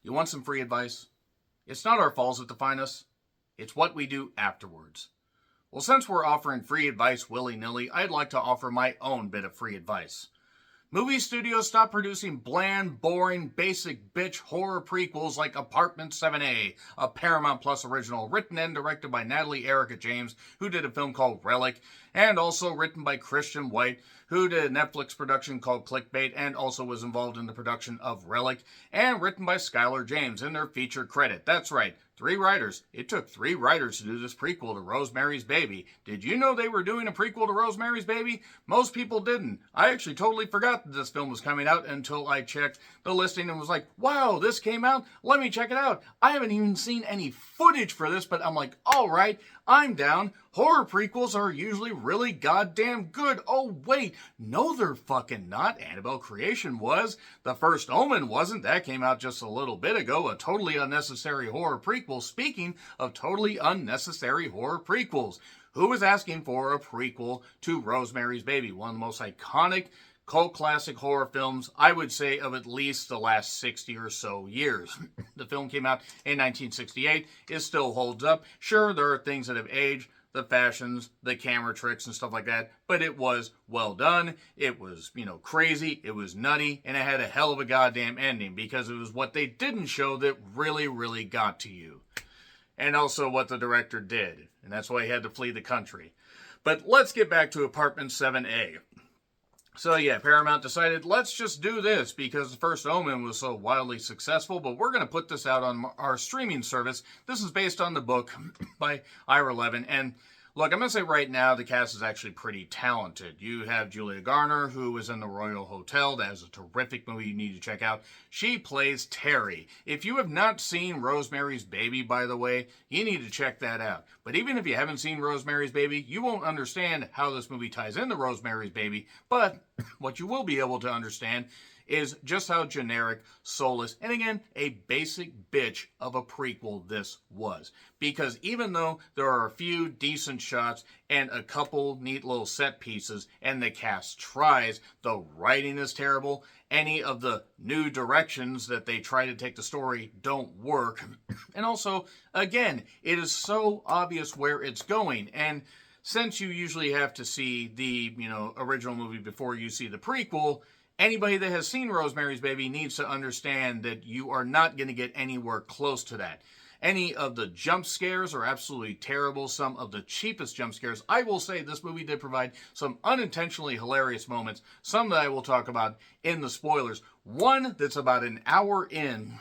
You want some free advice? It's not our falls that define us, it's what we do afterwards. Well, since we're offering free advice willy-nilly, I'd like to offer my own bit of free advice. Movie studios stop producing bland, boring, basic bitch horror prequels like Apartment 7A, a Paramount Plus original written and directed by Natalie Erica James, who did a film called Relic, and also written by Christian White, who did a Netflix production called Clickbait and also was involved in the production of Relic, and written by Skylar James in their feature credit. That's right, 3 writers. It took 3 writers to do this prequel to Rosemary's Baby. Did you know they were doing a prequel to Rosemary's Baby? Most people didn't. I actually totally forgot that this film was coming out until I checked the listing and was like, wow, this came out? Let me check it out. I haven't even seen any footage for this, but I'm like, all right, I'm down. Horror prequels are usually really goddamn good. Oh, wait. No, they're fucking not. Annabelle Creation was. The First Omen wasn't. That came out just a little bit ago. A totally unnecessary horror prequel. Speaking of totally unnecessary horror prequels, who was asking for a prequel to Rosemary's Baby? One of the most iconic cult classic horror films, I would say, of at least the last 60 or so years. The film came out in 1968. It still holds up. Sure, there are things that have aged, the fashions, the camera tricks and stuff like that, but it was well done. It was, crazy. It was nutty, and it had a hell of a goddamn ending because it was what they didn't show that really, really got to you. And also what the director did, and that's why he had to flee the country. But let's get back to Apartment 7A. So yeah, Paramount decided, let's just do this because The First Omen was so wildly successful, but we're going to put this out on our streaming service. This is based on the book by Ira Levin, and look, I'm going to say right now, the cast is actually pretty talented. You have Julia Garner, who was in The Royal Hotel. That is a terrific movie you need to check out. She plays Terry. If you have not seen Rosemary's Baby, by the way, you need to check that out. But even if you haven't seen Rosemary's Baby, you won't understand how this movie ties into Rosemary's Baby. But what you will be able to understand is just how generic, soulless, and again, a basic bitch of a prequel this was. Because even though there are a few decent shots and a couple neat little set pieces, and the cast tries, the writing is terrible, any of the new directions that they try to take the story don't work. And also, again, it is so obvious where it's going, and since you usually have to see the, original movie before you see the prequel, anybody that has seen Rosemary's Baby needs to understand that you are not going to get anywhere close to that. Any of the jump scares are absolutely terrible. Some of the cheapest jump scares. I will say this movie did provide some unintentionally hilarious moments. Some that I will talk about in the spoilers. One that's about an hour in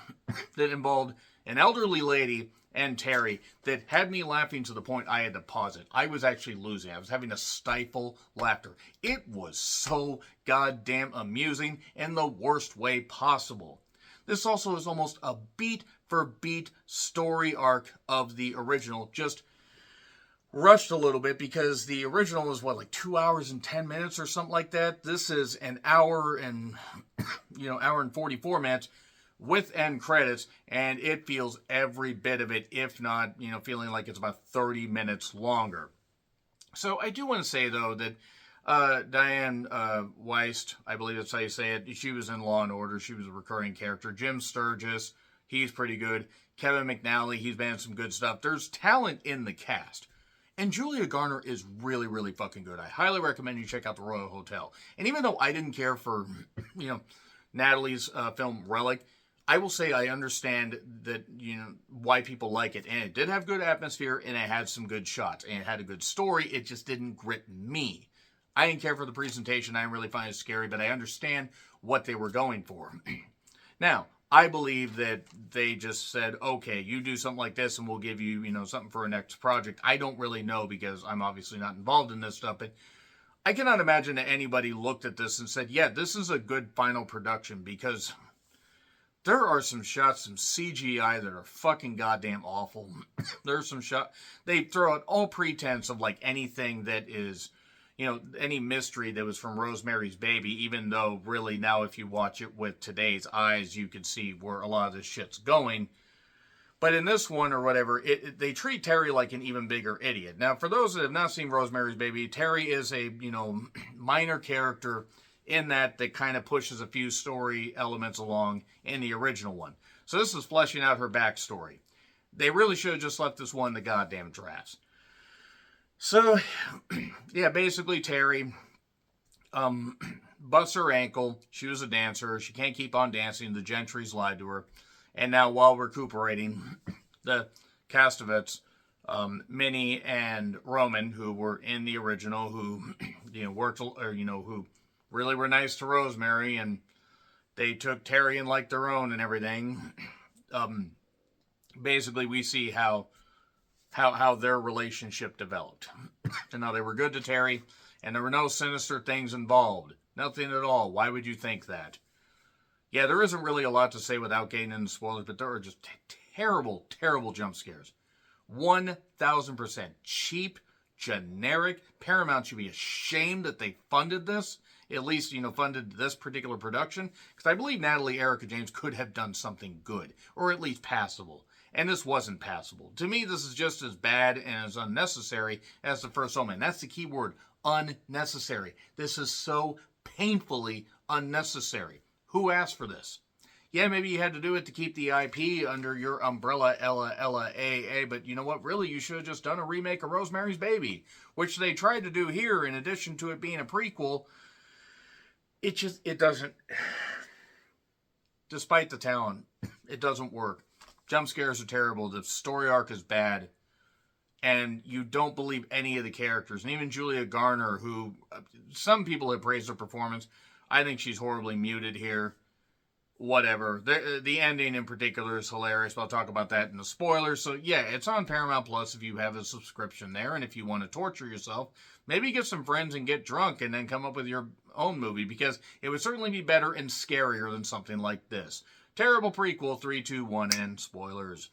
that involved an elderly lady and Terry that had me laughing to the point I had to pause it. I was actually losing. I was having to stifle laughter. It was so goddamn amusing in the worst way possible. This also is almost a beat-for-beat story arc of the original, just rushed a little bit because the original was, 2 hours and 10 minutes or something like that? This is an hour and, hour and 44 minutes with end credits, and it feels every bit of it, if not, feeling like it's about 30 minutes longer. So I do want to say, though, that Diane Weist, I believe that's how you say it, she was in Law & Order. She was a recurring character. Jim Sturgis, he's pretty good. Kevin McNally, he's been in some good stuff. There's talent in the cast. And Julia Garner is really, really fucking good. I highly recommend you check out The Royal Hotel. And even though I didn't care for, Natalie's film Relic, I will say I understand that, why people like it. And it did have good atmosphere, and it had some good shots, and it had a good story. It just didn't grip me. I didn't care for the presentation. I didn't really find it scary, but I understand what they were going for. Now, I believe that they just said, okay, you do something like this, and we'll give you, something for a next project. I don't really know because I'm obviously not involved in this stuff, but I cannot imagine that anybody looked at this and said, yeah, this is a good final production, because there are some shots, some CGI that are fucking goddamn awful. There's some shots, they throw out all pretense of anything that is, any mystery that was from Rosemary's Baby, even though really now if you watch it with today's eyes, you can see where a lot of this shit's going. But in this one or whatever, they treat Terry like an even bigger idiot. Now, for those that have not seen Rosemary's Baby, Terry is a, minor character in that kind of pushes a few story elements along in the original one. So this is fleshing out her backstory. They really should have just left this one in the goddamn drafts. So, yeah, basically Terry busts her ankle. She was a dancer. She can't keep on dancing. The Gentry's lied to her. And now, while recuperating, the Castavets, Minnie and Roman, who were in the original, who worked, or who really were nice to Rosemary, and they took Terry in like their own and everything. Basically, we see how their relationship developed. And now they were good to Terry, and there were no sinister things involved. Nothing at all. Why would you think that? Yeah, there isn't really a lot to say without getting into spoilers, but there are just terrible, terrible jump scares. 1,000% cheap, generic. Paramount should be ashamed that they funded this. At least, funded this particular production. Because I believe Natalie Erica James could have done something good. Or at least passable. And this wasn't passable. To me, this is just as bad and as unnecessary as the first Omen. That's the key word. Unnecessary. This is so painfully unnecessary. Who asked for this? Yeah, maybe you had to do it to keep the IP under your umbrella, Ella, AA, but you know what? Really, you should have just done a remake of Rosemary's Baby, which they tried to do here in addition to it being a prequel. It doesn't, despite the talent, it doesn't work. Jump scares are terrible. The story arc is bad. And you don't believe any of the characters. And even Julia Garner, who some people have praised her performance, I think she's horribly muted here. Whatever. The ending in particular is hilarious. But I'll talk about that in the spoilers. So yeah, it's on Paramount Plus if you have a subscription there. And if you want to torture yourself, maybe get some friends and get drunk and then come up with your own movie. Because it would certainly be better and scarier than something like this. Terrible prequel, 3, 2, 1, and spoilers.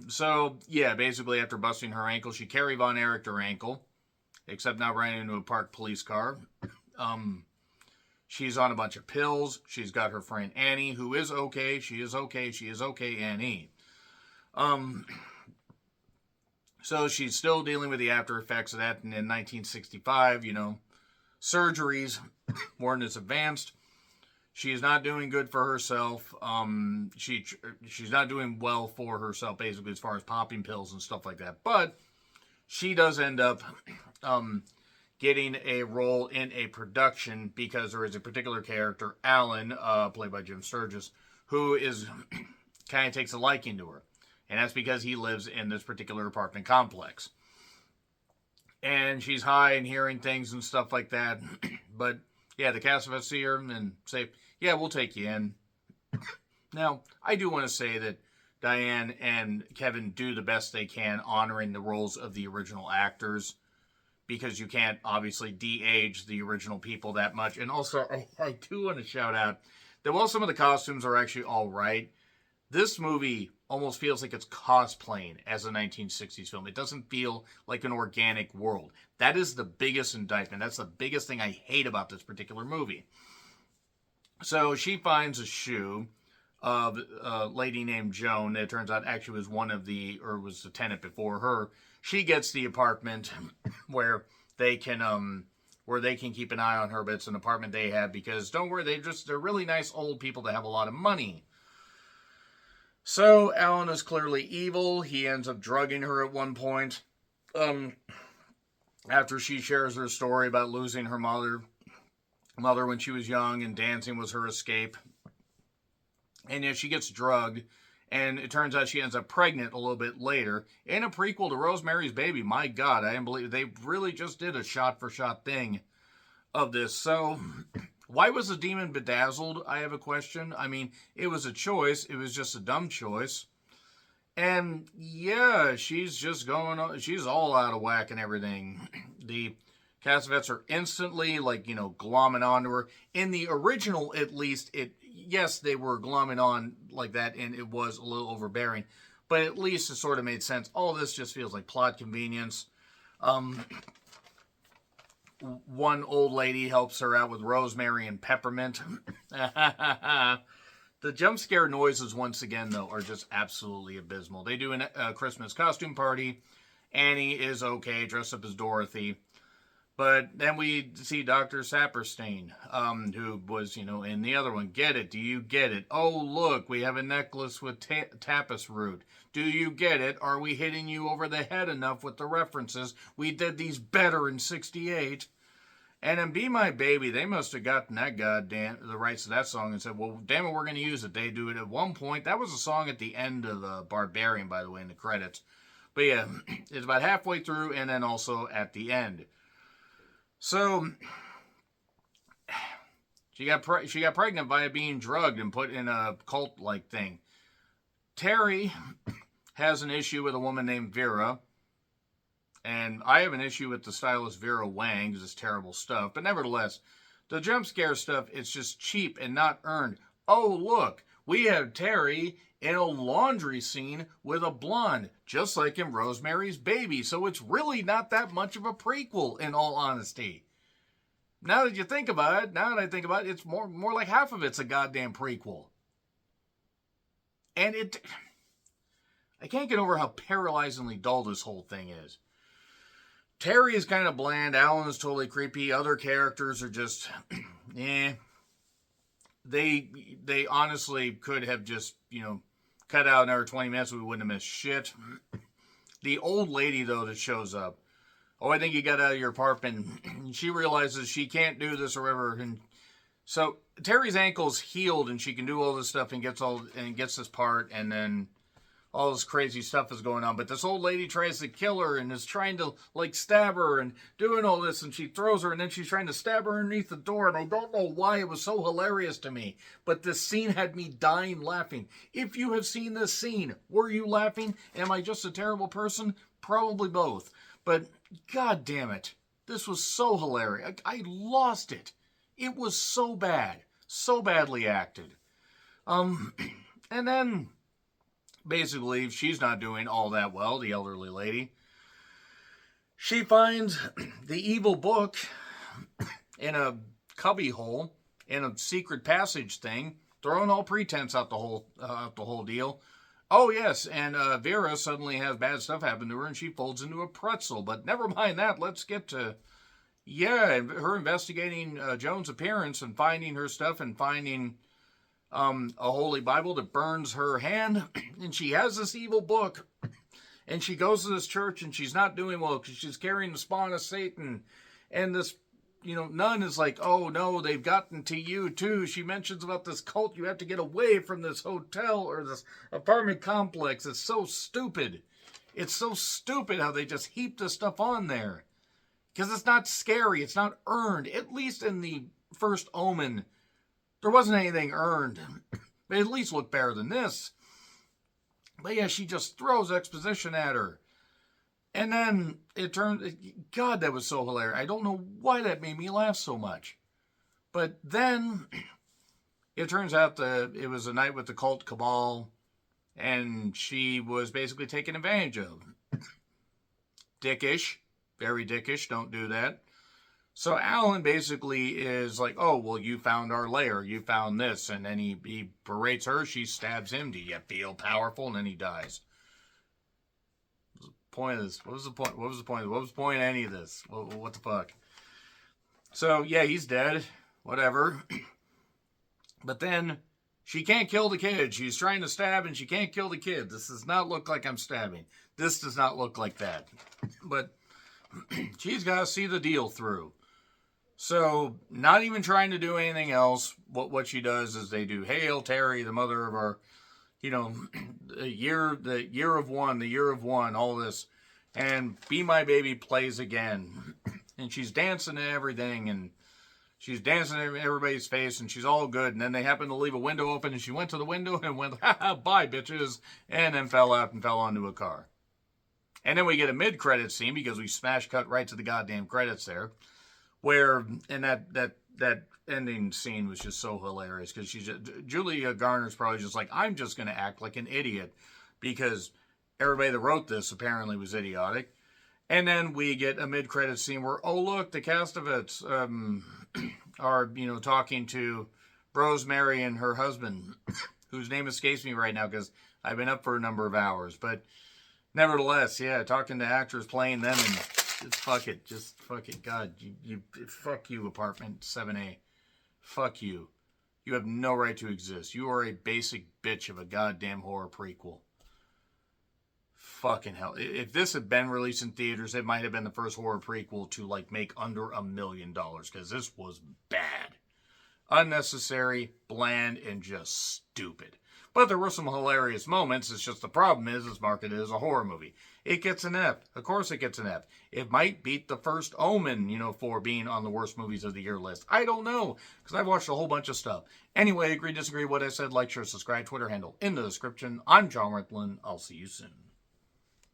So, yeah, basically after busting her ankle, she Carrie Von Ericked her ankle. Except now ran into a parked police car. She's on a bunch of pills. She's got her friend Annie, who is okay. She is okay. She is okay, Annie. So she's still dealing with the after effects of that. And in 1965, surgeries weren't as advanced. She is not doing good for herself. She's not doing well for herself, basically, as far as popping pills and stuff like that. But she does end up getting a role in a production because there is a particular character, Alan, played by Jim Sturgis, who is kind of takes a liking to her. And that's because he lives in this particular apartment complex. And she's high and hearing things and stuff like that. But yeah, the Castavets see her and say, yeah, we'll take you in. Now, I do want to say that Diane and Kevin do the best they can honoring the roles of the original actors. Because you can't obviously de-age the original people that much. And also, I do want to shout out that while some of the costumes are actually all right, this movie almost feels like it's cosplaying as a 1960s film. It doesn't feel like an organic world. That is the biggest indictment. That's the biggest thing I hate about this particular movie. So she finds a shoe of a lady named Joan that turns out actually was was the tenant before her. She gets the apartment where they can keep an eye on her, but it's an apartment they have because don't worry, they're really nice old people that have a lot of money. So Alan is clearly evil. He ends up drugging her at one point. After she shares her story about losing her mother when she was young and dancing was her escape. And she gets drugged. And it turns out she ends up pregnant a little bit later. In a prequel to Rosemary's Baby. My God, I didn't believe they really just did a shot-for-shot thing of this. So, why was the demon bedazzled? I have a question. I mean, it was a choice. It was just a dumb choice. And, yeah, she's just she's all out of whack and everything. The Castavets are instantly, glomming onto her. In the original, at least, yes, they were glomming on like that, and it was a little overbearing. But at least it sort of made sense. All this just feels like plot convenience. One old lady helps her out with Rosemary and Peppermint. The jump scare noises, once again, though, are just absolutely abysmal. They do a Christmas costume party. Annie is okay, dressed up as Dorothy. But then we see Dr. Saperstein, who was, in the other one. Get it? Do you get it? Oh, look, we have a necklace with tapis root. Do you get it? Are we hitting you over the head enough with the references? We did these better in 68. And in Be My Baby, they must have gotten the rights to that song and said, well, damn it, we're going to use it. They do it at one point. That was a song at the end of the Barbarian, by the way, in the credits. But yeah, it's about halfway through and then also at the end. So she got pregnant by being drugged and put in a cult-like thing. Terry has an issue with a woman named Vera, and I have an issue with the stylist Vera Wang because it's terrible stuff. But nevertheless, the jump scare stuff, it's just cheap and not earned. Oh, look, we have Terry in a laundry scene with a blonde, just like in Rosemary's Baby. So it's really not that much of a prequel, in all honesty. Now that I think about it, it's more like half of it's a goddamn prequel. And I can't get over how paralyzingly dull this whole thing is. Terry is kind of bland. Alan is totally creepy. Other characters are just, eh. They honestly could have just, cut out another 20 minutes. We wouldn't have missed shit. The old lady, though, that shows up. Oh, I think you got out of your apartment. And she realizes she can't do this or whatever. And so Terry's ankle's healed and she can do all this stuff and gets this part, and then all this crazy stuff is going on. But this old lady tries to kill her and is trying to stab her and doing all this, and she throws her and then she's trying to stab her underneath the door, and I don't know why it was so hilarious to me. But this scene had me dying laughing. If you have seen this scene, were you laughing? Am I just a terrible person? Probably both. But god damn it. This was so hilarious. I lost it. It was so bad. So badly acted. And then basically, she's not doing all that well, the elderly lady. She finds the evil book in a cubby hole, in a secret passage thing, throwing all pretense out the whole deal. Oh, yes, and Vera suddenly has bad stuff happen to her, and she folds into a pretzel. But never mind that. Let's get to, her investigating Joan's appearance and finding her stuff and finding a holy Bible that burns her hand. And she has this evil book. And she goes to this church, and she's not doing well because she's carrying the spawn of Satan. And this nun is like, oh no, they've gotten to you too. She mentions about this cult. You have to get away from this hotel or this apartment complex. It's so stupid. It's so stupid how they just heap this stuff on there. Because it's not scary. It's not earned. At least in the first Omen, there wasn't anything earned. But at least looked better than this. But yeah, she just throws exposition at her. And then it turned, God, that was so hilarious. I don't know why that made me laugh so much. But then it turns out that it was a night with the cult cabal, and she was basically taken advantage of. Dickish. Very dickish. Don't do that. So Alan basically is like, oh, well, you found our lair. You found this. And then he berates her. She stabs him. Do you feel powerful? And then he dies. Point of this? What was the point? What was the point? What was the point of any of this? What the fuck? So yeah, he's dead. Whatever. But then she can't kill the kid. She's trying to stab and she can't kill the kid. This does not look like I'm stabbing. This does not look like that. But she's got to see the deal through. So not even trying to do anything else. What she does is they do Hail Terry, the mother of our, the year of one, all this. And Be My Baby plays again. And she's dancing and everything, and she's dancing in everybody's face, and she's all good. And then they happen to leave a window open, and she went to the window and went, ha ha, bye, bitches, and then fell out and fell onto a car. And then we get a mid-credit scene, because we smash cut right to the goddamn credits there, where, and that ending scene was just so hilarious, because Julia Garner's probably just like, I'm just going to act like an idiot, because everybody that wrote this apparently was idiotic. And then we get a mid-credit scene where, oh look, the cast of it are, talking to Rosemary and her husband, whose name escapes me right now, because I've been up for a number of hours. But nevertheless, yeah, talking to actors playing them, and Just fuck it. Just fuck it. God, fuck you, Apartment 7A. Fuck you. You have no right to exist. You are a basic bitch of a goddamn horror prequel. Fucking hell. If this had been released in theaters, it might have been the first horror prequel to, like, make under $1 million. Because this was bad. Unnecessary, bland, and just stupid. But there were some hilarious moments. It's just the problem is it's marketed as a horror movie. It gets an F. Of course it gets an F. It might beat The First Omen, for being on the worst movies of the year list. I don't know, because I've watched a whole bunch of stuff. Anyway, agree, disagree, what I said, like, share, subscribe, Twitter handle in the description. I'm John Riplin. I'll see you soon.